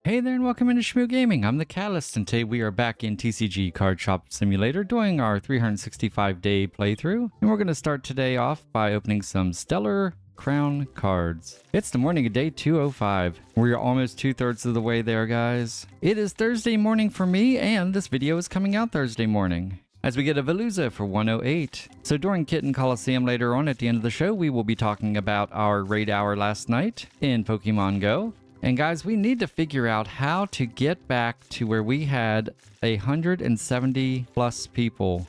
Hey there and welcome into Shmoo Gaming. I'm the Catalyst and today we are back in TCG Card Shop Simulator doing our 365-day playthrough. And we're going to start today off by opening some Stellar Crown cards. It's the morning of day 205. We're almost 2/3 of the way there, guys. It is Thursday morning for me and this video is coming out Thursday morning, as we get a Veluza for 108. So during Kitten Coliseum later on at the end of the show, we will be talking about our raid hour last night in Pokemon Go. And guys, we need to figure out how to get back to where we had 170 plus people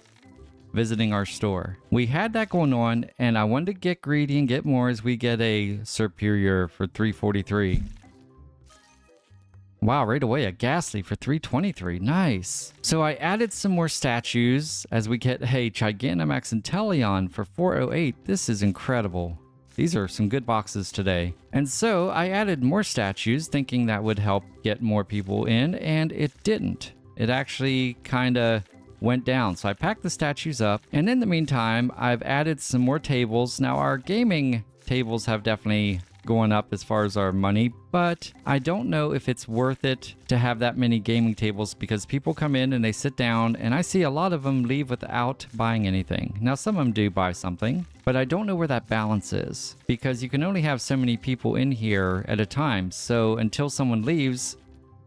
visiting our store. We had that going on and I wanted to get greedy and get more as we get a Superior for 343. Wow, right away, a Ghastly for 323. Nice. So I added some more statues as we get a Gigantamax and Teleon for 408. This is incredible. These are some good boxes today. And so I added more statues thinking that would help get more people in, and it didn't. It actually kind of went down. So I packed the statues up, and in the meantime, I've added some more tables. Now our gaming tables have definitely going up as far as our money, but I don't know if it's worth it to have that many gaming tables because people come in and they sit down and I see a lot of them leave without buying anything. Now some of them do buy something, but I don't know where that balance is because you can only have so many people in here at a time. So until someone leaves,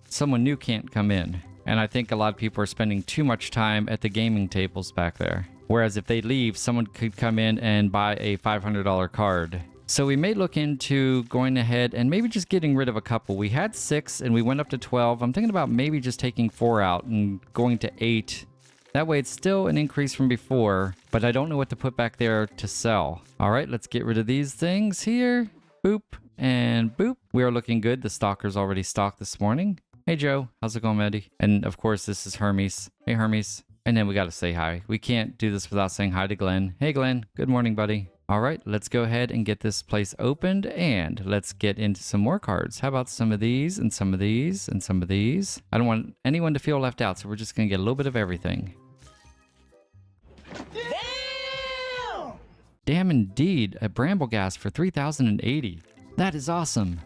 someone new can't come in. And I think a lot of people are spending too much time at the gaming tables back there. Whereas if they leave, someone could come in and buy a $500 card. So we may look into going ahead and maybe just getting rid of a couple. We had 6 and we went up to 12. I'm thinking about maybe just taking 4 out and going to 8. That way it's still an increase from before, but I don't know what to put back there to sell. All right, let's get rid of these things here. Boop and boop. We are looking good. The stalker's already stocked this morning. Hey Joe, how's it going, Eddie? And of course, this is Hermes. Hey Hermes. And then we got to say hi. We can't do this without saying hi to Glenn. Hey Glenn, good morning, buddy. All right, let's go ahead and get this place opened and let's get into some more cards. How about some of these and some of these and some of these? I don't want anyone to feel left out, so we're just going to get a little bit of everything. Damn! Damn indeed, a Brambleghast for 3,080. That is awesome.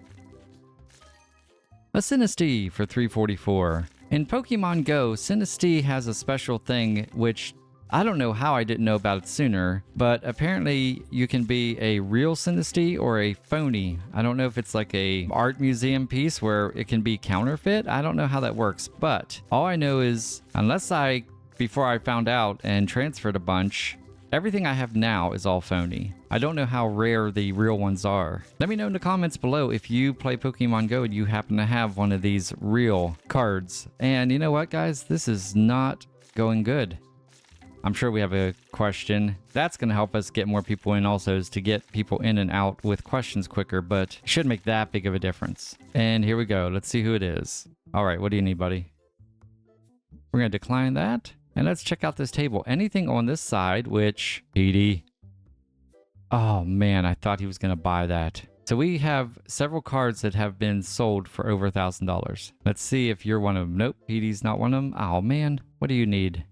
A Sinistea for 344. In Pokemon Go, Sinistea has a special thing which I don't know how I didn't know about it sooner, but apparently you can be a real Sinistea or a phony. I don't know if it's like a art museum piece where it can be counterfeit. I don't know how that works, but all I know is before I found out and transferred a bunch, everything I have now is all phony. I don't know how rare the real ones are. Let me know in the comments below if you play Pokemon Go and you happen to have one of these real cards. And you know what, guys? This is not going good. I'm sure we have a question. That's going to help us get more people in also, is to get people in and out with questions quicker, but it shouldn't make that big of a difference. And here we go. Let's see who it is. All right, what do you need, buddy? We're going to decline that. And let's check out this table. Anything on this side, which... PD. Oh, man, I thought he was going to buy that. So we have several cards that have been sold for over $1,000. Let's see if you're one of them. Nope, PD's not one of them. Oh, man, what do you need?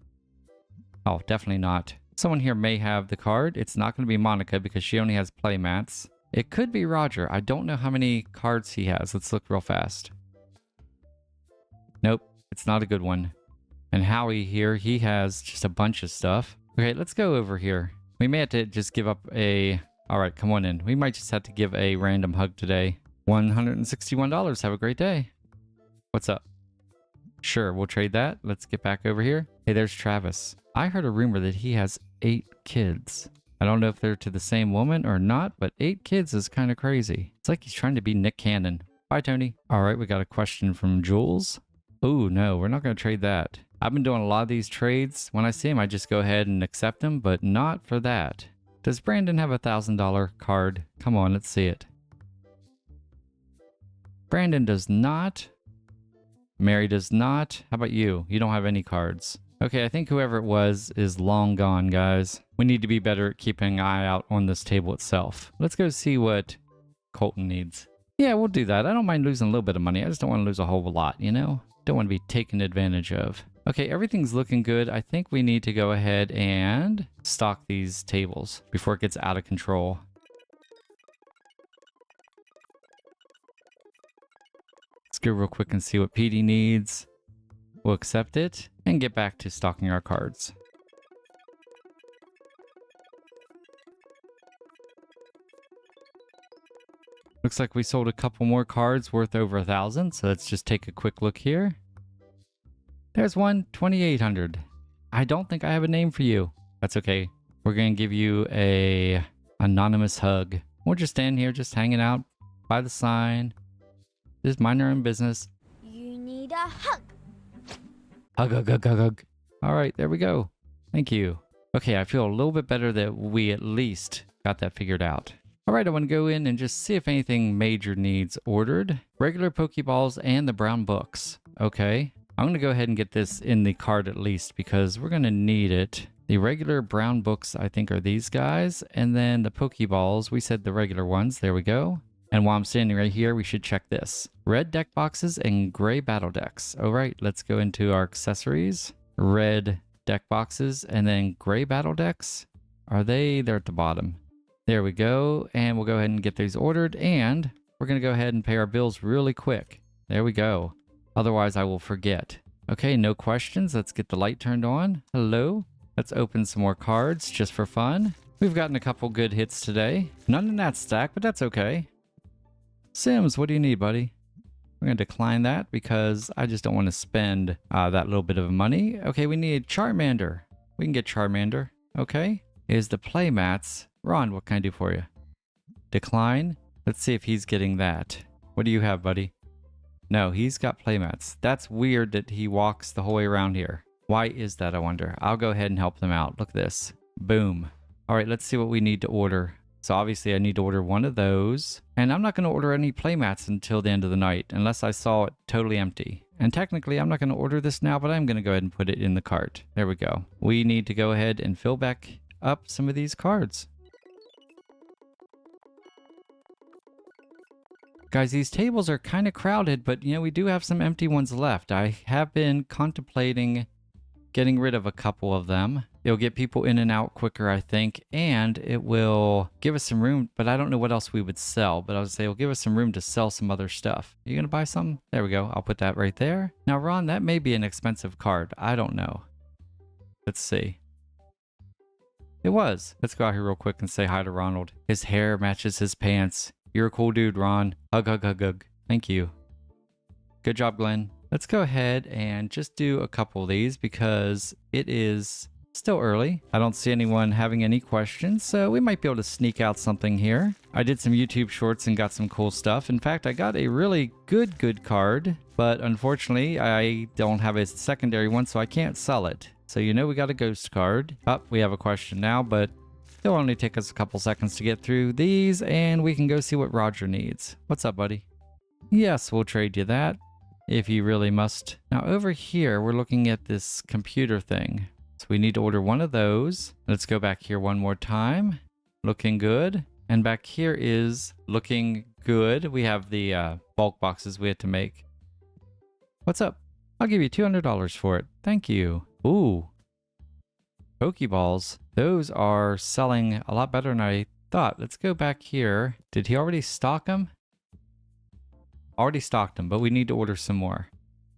Oh, definitely not. Someone here may have the card. It's not going to be Monica because she only has playmats. It could be Roger. I don't know how many cards he has. Let's look real fast. Nope, it's not a good one. And Howie here, he has just a bunch of stuff. Okay, let's go over here. We may have to just give up a... All right, come on in. We might just have to give a random hug today. $161. Have a great day. What's up? Sure, we'll trade that. Let's get back over here. Hey, there's Travis. I heard a rumor that he has 8 kids. I don't know if they're to the same woman or not, but 8 kids is kind of crazy. It's like he's trying to be Nick Cannon. Bye, Tony. All right, we got a question from Jules. Oh, no, we're not going to trade that. I've been doing a lot of these trades. When I see him, I just go ahead and accept them, but not for that. Does Brandon have a $1,000 card? Come on, let's see it. Brandon does not. Mary does not. How about you? You don't have any cards. Okay, I think whoever it was is long gone, guys. We need to be better at keeping an eye out on this table itself. Let's go see what Colton needs. Yeah, we'll do that. I don't mind losing a little bit of money. I just don't want to lose a whole lot, you know? Don't want to be taken advantage of. Okay, everything's looking good. I think we need to go ahead and stock these tables before it gets out of control. Let's go real quick and see what PD needs. We'll accept it and get back to stocking our cards. Looks like we sold a couple more cards worth over 1,000. So let's just take a quick look here. There's one, 2,800. I don't think I have a name for you. That's okay. We're going to give you a anonymous hug. We'll just stand here, just hanging out by the sign. Just mind our own business. You need a hug. Hug, hug, hug, hug, hug. All right, there we go. Thank you. Okay, I feel a little bit better that we at least got that figured out. All right, I want to go in and just see if anything major needs ordered. Regular Pokeballs and the brown books. Okay, I'm going to go ahead and get this in the cart at least because we're going to need it. The regular brown books, I think, are these guys. And then the Pokeballs, we said the regular ones. There we go. And while I'm standing right here, we should check this. Red deck boxes and gray battle decks. All right, let's go into our accessories. Red deck boxes and then gray battle decks. Are they? They're at the bottom. There we go. And we'll go ahead and get these ordered. And we're going to go ahead and pay our bills really quick. There we go. Otherwise, I will forget. Okay, no questions. Let's get the light turned on. Hello. Let's open some more cards just for fun. We've gotten a couple good hits today. None in that stack, but that's okay. Sims, what do you need, buddy? We're going to decline that because I just don't want to spend that little bit of money. Okay, we need Charmander. We can get Charmander. Okay. Is the playmats. Ron, what can I do for you? Decline. Let's see if he's getting that. What do you have, buddy? No, he's got playmats. That's weird that he walks the whole way around here. Why is that, I wonder? I'll go ahead and help them out. Look at this. Boom. All right, let's see what we need to order. So obviously I need to order one of those. And I'm not going to order any playmats until the end of the night, unless I saw it totally empty. And technically I'm not going to order this now, but I'm going to go ahead and put it in the cart. There we go. We need to go ahead and fill back up some of these cards. Guys, these tables are kind of crowded, but you know, we do have some empty ones left. I have been contemplating getting rid of a couple of them. It'll get people in and out quicker, I think, and it will give us some room, but I don't know what else we would sell, but I would say it'll give us some room to sell some other stuff. You gonna buy some? There we go. I'll put that right there. Now, Ron, that may be an expensive card. I don't know. Let's see. It was. Let's go out here real quick and say hi to Ronald. His hair matches his pants. You're a cool dude, Ron. Hug, hug, hug, hug. Thank you. Good job, Glenn. Let's go ahead and just do a couple of these because it is still early. I don't see anyone having any questions, so we might be able to sneak out something here. I did some YouTube shorts and got some cool stuff. In fact, I got a really good card, but unfortunately, I don't have a secondary one, so I can't sell it. So you know we got a ghost card. Oh, we have a question now, but it'll only take us a couple seconds to get through these, and we can go see what Roger needs. What's up, buddy? Yes, we'll trade you that, if you really must. Now, over here, we're looking at this computer thing. So we need to order one of those. Let's go back here one more time. Looking good. And back here is looking good. We have the bulk boxes we had to make. What's up? I'll give you $200 for it. Thank you. Ooh. Pokeballs. Those are selling a lot better than I thought. Let's go back here. Did he already stock them? Already stocked them, but we need to order some more.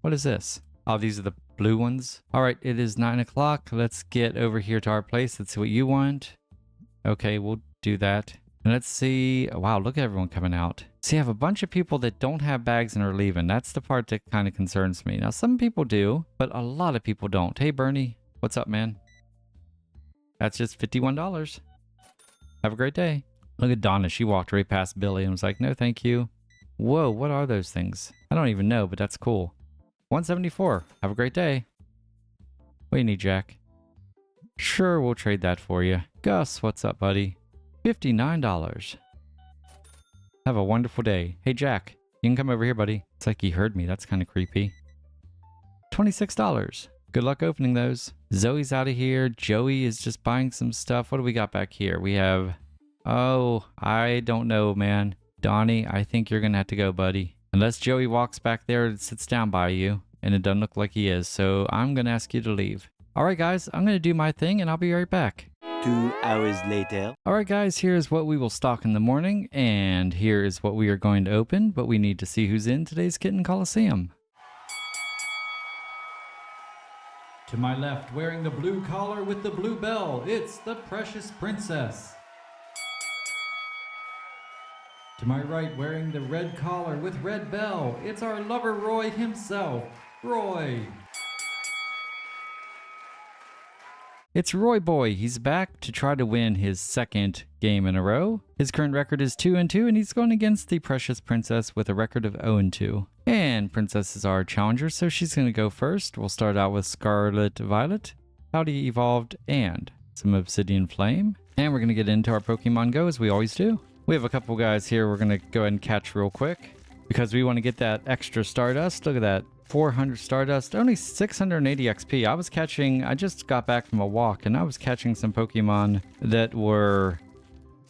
What is this? Oh, these are the blue ones. All right, it is 9 o'clock. Let's get over here to our place. Let's see what you want. Okay, we'll do that. And let's see. Oh, wow, look at everyone coming out. See, I have a bunch of people that don't have bags and are leaving. That's the part that kind of concerns me. Now, some people do, but a lot of people don't. Hey, Bernie, what's up, man? That's just $51. Have a great day. Look at Donna. She walked right past Billy and was like, no, thank you. Whoa, what are those things? I don't even know, but that's cool. 174. Have a great day. What do you need, Jack? Sure, we'll trade that for you. Gus, what's up, buddy? $59. Have a wonderful day. Hey, Jack, you can come over here, buddy. It's like he heard me. That's kind of creepy. $26. Good luck opening those. Zoe's out of here. Joey is just buying some stuff. What do we got back here? We have... Oh, I don't know, man. Donnie, I think you're going to have to go, buddy. Unless Joey walks back there and sits down by you, and it doesn't look like he is. So I'm going to ask you to leave. All right, guys, I'm going to do my thing, and I'll be right back. 2 hours later. Alright guys, here's what we will stock in the morning, and here is what we are going to open, but we need to see who's in today's Kitten Coliseum. To my left, wearing the blue collar with the blue bell, it's the Precious Princess. To my right, wearing the red collar with red bell, it's our lover Roy himself, Roy. It's Roy Boy. He's back to try to win his second game in a row. His current record is 2-2, and he's going against the Precious Princess with a record of 0-2. And Princess is our challenger, so she's going to go first. We'll start out with Scarlet Violet, Howdy Evolved, and some Obsidian Flame. And we're going to get into our Pokemon Go as we always do. We have a couple guys here we're going to go ahead and catch real quick because we want to get that extra Stardust. Look at that. 400 Stardust, only 680 XP. I just got back from a walk and I was catching some Pokemon that were,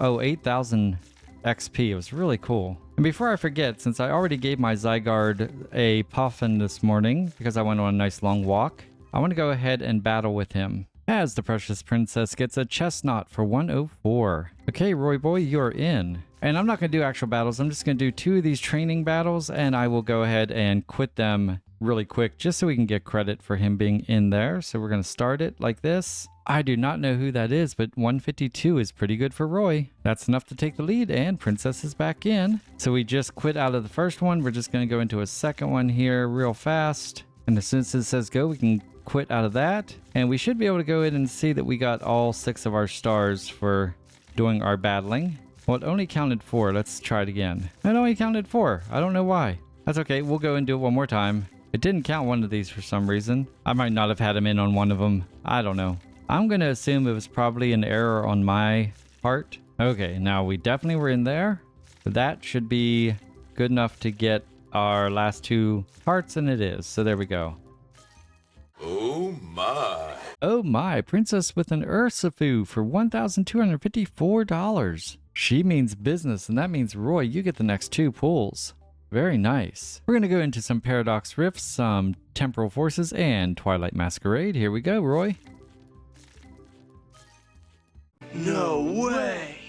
8,000 XP. It was really cool. And before I forget, since I already gave my Zygarde a Puffin this morning because I went on a nice long walk, I want to go ahead and battle with him. As the Precious Princess gets a Chestnut for 104. Okay, Roy Boy, you're in. And I'm not going to do actual battles. I'm just going to do 2 of these training battles, and I will go ahead and quit them really quick just so we can get credit for him being in there. So we're going to start it like this. I do not know who that is, but 152 is pretty good for Roy. That's enough to take the lead, and Princess is back in. So we just quit out of the first one. We're just going to go into a second one here real fast. And as soon as it says go, we can quit out of that. And we should be able to go in and see that we got all 6 of our stars for doing our battling. Well, it only counted 4. Let's try it again. It only counted 4. I don't know why. That's okay. We'll go and do it one more time. It didn't count one of these for some reason. I might not have had him in on one of them. I don't know. I'm going to assume it was probably an error on my part. Okay, now we definitely were in there. That should be good enough to get our last 2 hearts, and it is. So there we go. Oh my. Oh my, Princess with an Urshifu for $1,254. She means business, and that means Roy, you get the next 2 pulls. Very nice. We're going to go into some Paradox Rifts, some Temporal Forces, and Twilight Masquerade. Here we go, Roy. No way.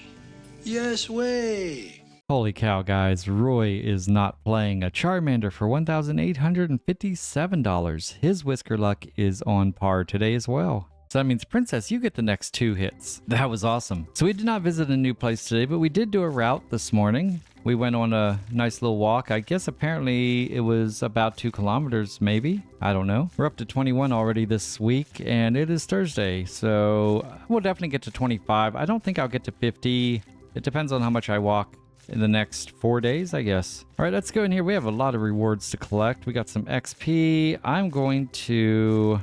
Yes way. Holy cow, guys. Roy is not playing a Charmander for $1,857. His Whisker Luck is on par today as well. So that means, Princess, you get the next 2 hits. That was awesome. So we did not visit a new place today, but we did do a route this morning. We went on a nice little walk. I guess apparently it was about 2 kilometers, maybe. I don't know. We're up to 21 already this week, and it is Thursday. So we'll definitely get to 25. I don't think I'll get to 50. It depends on how much I walk in the next 4 days, I guess. All right, let's go in here. We have a lot of rewards to collect. We got some XP. I'm going to...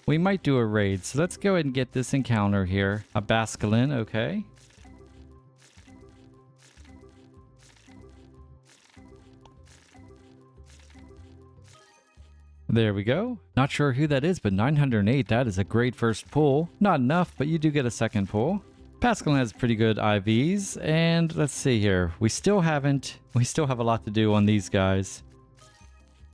we might do a raid. So let's go ahead and get this encounter here. A Basculin, okay. There we go. Not sure who that is, but 908, that is a great first pull. Not enough, but you do get a second pull. Pascaline has pretty good IVs, and let's see here. We still have a lot to do on these guys.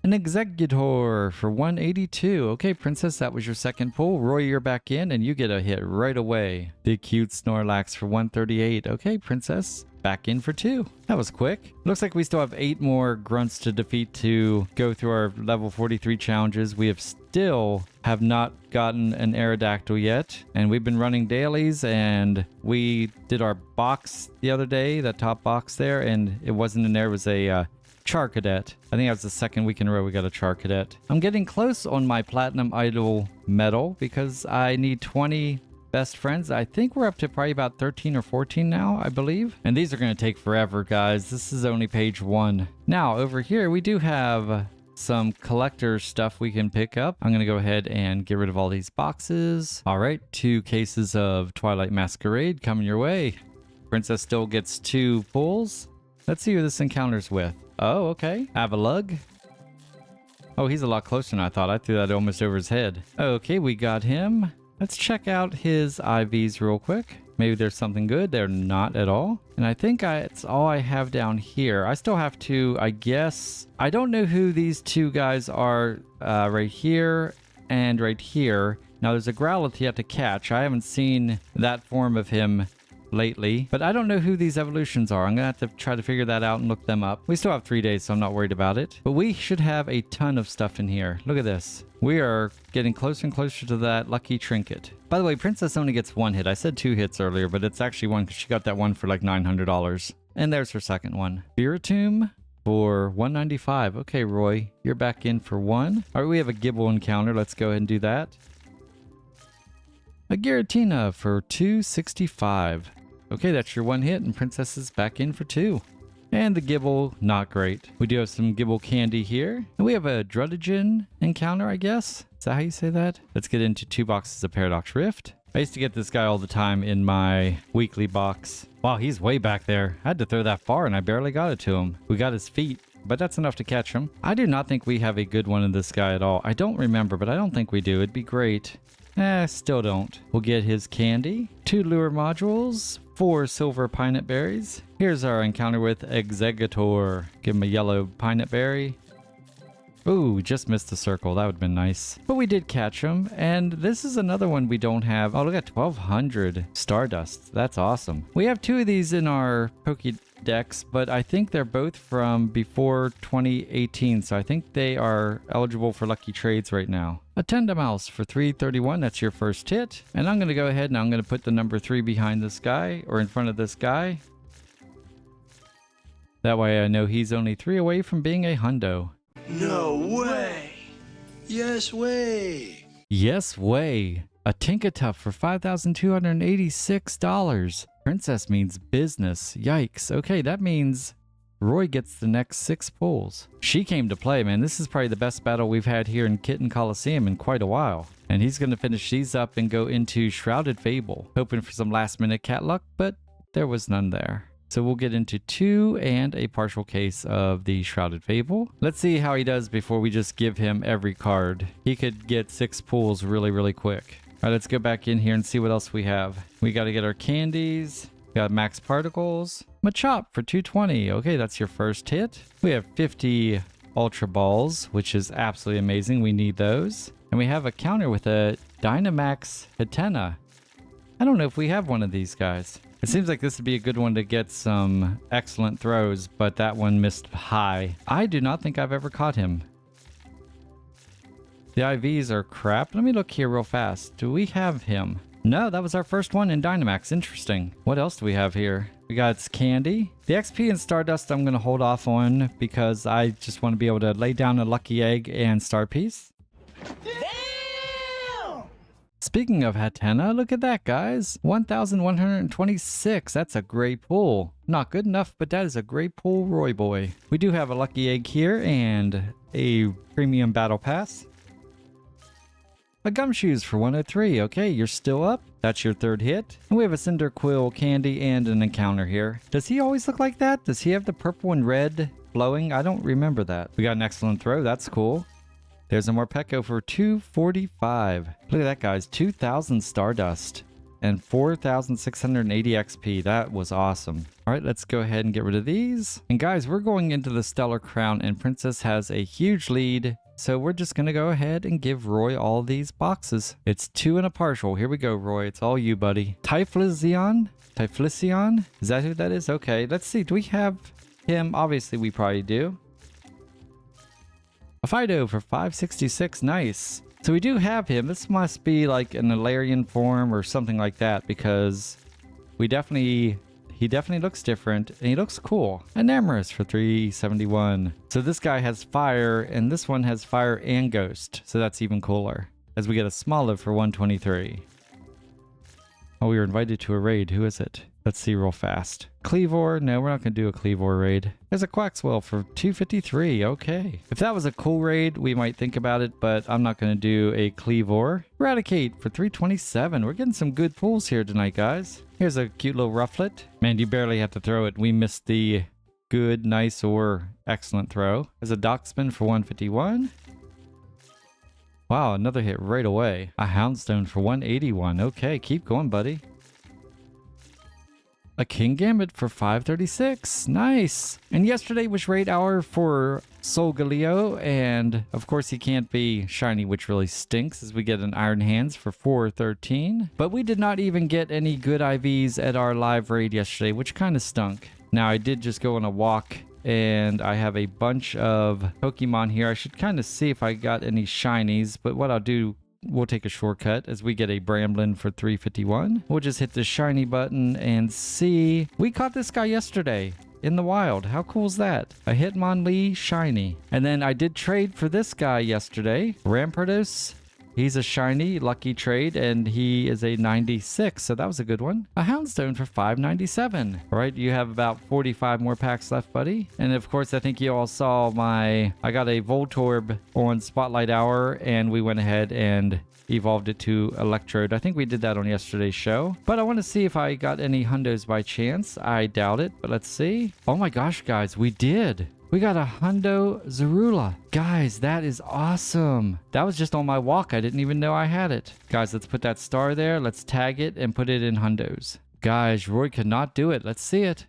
An Executor for 182. Okay, Princess, that was your second pull. Roy, you're back in, and you get a hit right away. The cute Snorlax for 138. Okay, Princess, back in for 2. That was quick. Looks like we still have 8 more grunts to defeat to go through our level 43 challenges. We have not gotten an Aerodactyl yet, and we've been running dailies, and we did our box the other day, that top box there, and it wasn't in there. It was a Charcadet. I think that was the second week in a row we got a Charcadet. I'm getting close on my Platinum Idol medal because I need 20 best friends. I think we're up to probably about 13 or 14 now, I believe. And these are going to take forever, guys. This is only page 1. Now, over here, we do have some collector stuff we can pick up. I'm going to go ahead and get rid of all these boxes. All right, 2 cases of Twilight Masquerade coming your way. Princess still gets 2 pulls. Let's see who this encounter's with. Oh, okay. Avalug. Oh, he's a lot closer than I thought. I threw that almost over his head. Okay, we got him. Let's check out his IVs real quick. Maybe there's something good. They're not at all. And I think it's all I have down here. I still have to, I guess... I don't know who these 2 guys are right here and right here. Now there's a Growlithe you have to catch. I haven't seen that form of him lately, but I don't know who these evolutions are. I'm gonna have to try to figure that out and look them up. We still have 3 days, so I'm not worried about it. But we should have a ton of stuff in here. Look at this. We are getting closer and closer to that lucky trinket. By the way, Princess only gets 1 hit. I said 2 hits earlier, but it's actually 1 because she got that one for like $900. And there's her second one. Spiritomb for $195. Okay, Roy, you're back in for 1. All right, we have a Gibble encounter. Let's go ahead and do that. A Giratina for $265. Okay, that's your 1 hit, and Princess is back in for 2. And the Gibble, not great. We do have some Gibble candy here. And we have a Druddigen encounter, I guess. Is that how you say that? Let's get into 2 boxes of Paradox Rift. I used to get this guy all the time in my weekly box. Wow, he's way back there. I had to throw that far, and I barely got it to him. We got his feet, but that's enough to catch him. I do not think we have a good one in this guy at all. I don't remember, but I don't think we do. It'd be great. Still don't. We'll get his candy, 2 lure modules, 4 silver pinot berries. Here's our encounter with Exegator. Give him a yellow pinot berry. Ooh, just missed the circle. That would have been nice. But we did catch him, and this is another one we don't have. Oh, look at 1,200 Stardust. That's awesome. We have 2 of these in our Pokédex, but I think they're both from before 2018, so I think they are eligible for lucky trades right now. A Tendamouse for $331. That's your first hit. And I'm going to go ahead and I'm going to put the number 3 behind this guy, or in front of this guy. That way I know he's only 3 away from being a hundo. No way. Yes way. Yes way. A Tinkatuff for $5,286. Princess means business. Yikes. Okay, that means Roy gets the next 6 pulls. She came to play, man. This is probably the best battle we've had here in Kitten Coliseum in quite a while. And he's going to finish these up and go into Shrouded Fable. Hoping for some last minute cat luck, but there was none there. So we'll get into 2 and a partial case of the Shrouded Fable. Let's see how he does before we just give him every card. He could get 6 pulls really, really quick. All right, let's go back in here and see what else we have. We got to get our candies. We got Max Particles. Machop for $220. Okay, that's your first hit. We have 50 Ultra Balls, which is absolutely amazing. We need those. And we have a counter with a Dynamax Hatena. I don't know if we have one of these guys. It seems like this would be a good one to get some excellent throws, but that one missed high. I do not think I've ever caught him. The IVs are crap. Let me look here real fast. Do we have him? No, that was our first one in Dynamax. Interesting. What else do we have here? We got candy. The XP and Stardust I'm going to hold off on because I just want to be able to lay down a lucky egg and star piece. Speaking of Hatena, look at that, guys. 1,126. That's a great pull. Not good enough, but that is a great pull, Roy boy. We do have a lucky egg here and a premium battle pass. A Gumshoes for 103. Okay, you're still up. That's your 3rd hit. And we have a Cyndaquil candy and an encounter here. Does he always look like that? Does he have the purple and red blowing? I don't remember that. We got an excellent throw. That's cool. There's a Morpeko for $245. Look at that, guys. 2,000 Stardust and 4,680 XP. That was awesome. All right, let's go ahead and get rid of these. And guys, we're going into the Stellar Crown, and Princess has a huge lead. So we're just going to go ahead and give Roy all these boxes. It's 2 and a partial. Here we go, Roy. It's all you, buddy. Typhlosion? Typhlosion? Is that who that is? Okay, let's see. Do we have him? Obviously, we probably do. A Fido for $566. Nice. So we do have him. This must be like an Alarian form or something like that because he definitely looks different and he looks cool. An Amorous for $371. So this guy has fire and this one has fire and ghost. So that's even cooler. As we get a Smoliv for $123. Oh, we were invited to a raid. Who is it? Let's see real fast. Cleavor. No, we're not going to do a Cleavor raid. There's a Quaxwell for $253. Okay. If that was a cool raid, we might think about it, but I'm not going to do a Cleavor. Eradicate for $327. We're getting some good pulls here tonight, guys. Here's a cute little Rufflet. Man, you barely have to throw it. We missed the good, nice, or excellent throw. There's a Dockspin for $151. Wow, another hit right away. A Houndstone for $181. Okay, keep going, buddy. a King Gambit for 536. Nice. And yesterday was raid hour for Solgaleo, and of course he can't be shiny, which really stinks, as we get an Iron Hands for 413. But we did not even get any good IVs at our live raid yesterday, which kind of stunk. Now I did just go on a walk, and I have a bunch of Pokemon here. I should kind of see if I got any shinies, but what I'll do, we'll take a shortcut as we get a Bramblin for 351. We'll just hit the shiny button and see. We caught this guy yesterday in the wild. How cool is that? A Hitmonlee shiny. And then I did trade for this guy yesterday, Rampardos. He's a shiny, lucky trade, and he is a 96, so that was a good one. A Houndstone for 597. All right, you have about 45 more packs left, buddy. And of course, I think you all saw I got a Voltorb on Spotlight Hour, and we went ahead and evolved it to Electrode. I think we did that on yesterday's show. But I want to see if I got any hundos by chance. I doubt it, but let's see. Oh my gosh, guys, we did. We got a Hundo Zorula. Guys, that is awesome. That was just on my walk. I didn't even know I had it. Guys, let's put that star there. Let's tag it and put it in Hundos. Guys, Roy could not do it. Let's see it.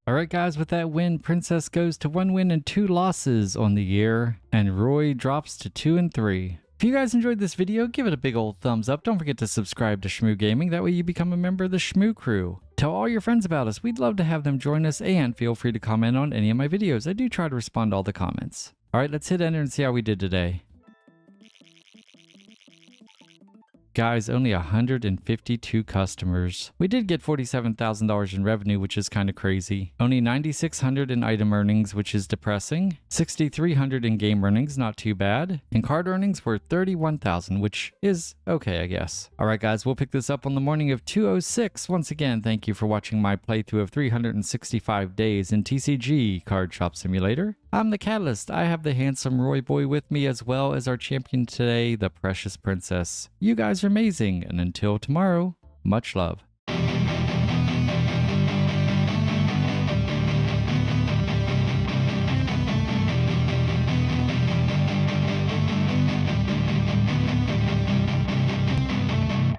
Alright guys, with that win, Princess goes to 1 win and 2 losses on the year, and Roy drops to 2 and 3. If you guys enjoyed this video, give it a big old thumbs up. Don't forget to subscribe to Shmoo Gaming. That way you become a member of the Shmoo crew. Tell all your friends about us. We'd love to have them join us, and feel free to comment on any of my videos. I do try to respond to all the comments. Alright, let's hit enter and see how we did today. Guys, only 152 customers. We did get $47,000 in revenue, which is kind of crazy. Only $9,600 in item earnings, which is depressing. $6,300 in game earnings, not too bad. And card earnings were $31,000, which is okay, I guess. Alright guys, we'll pick this up on the morning of 2/06. Once again, thank you for watching my playthrough of 365 days in TCG Card Shop Simulator. I'm the Catalyst. I have the handsome Roy Boy with me, as well as our champion today, the Precious Princess. You guys are amazing, and until tomorrow, much love.